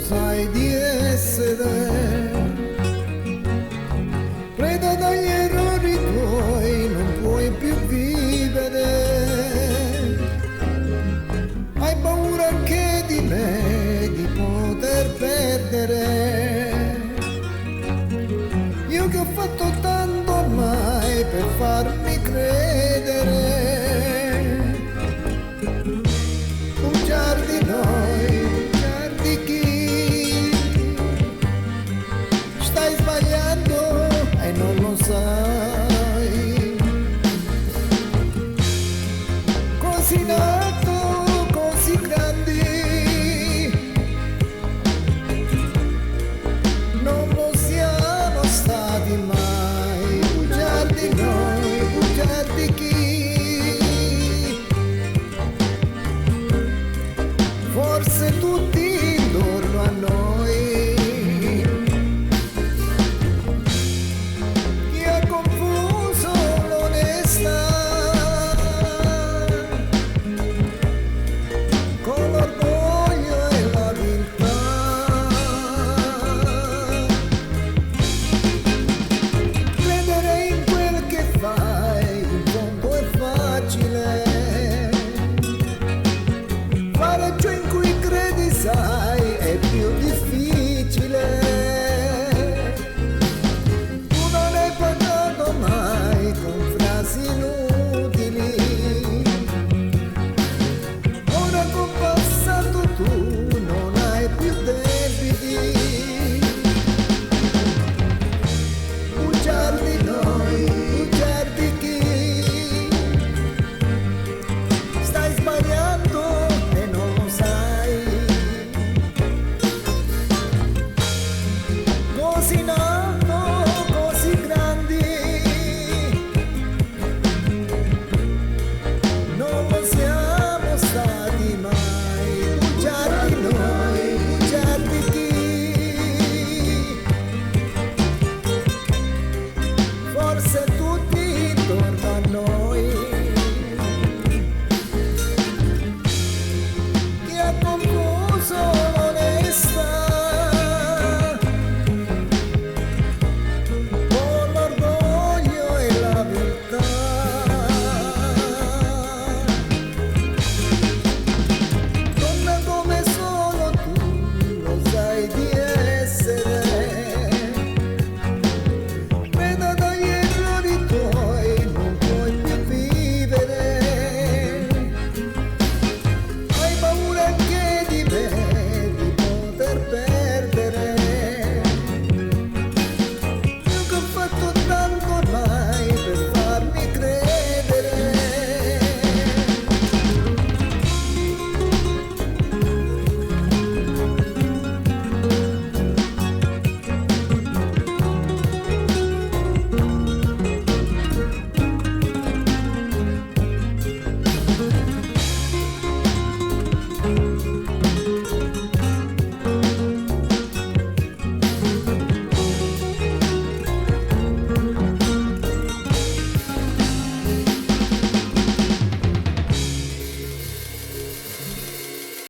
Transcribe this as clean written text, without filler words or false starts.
sai di essere preda dagli errori tuoi, non puoi più vivere. Hai paura anche di me, di poter perdere. Io che ho fatto tanto ormai per farmi credere. Bugiardi noi, bugiardi chi? Stai sbagliando e non lo sai. Così in alto, così grandi, non lo siamo stati mai. Bugiardi noi, bugiardi chi? Forse tutti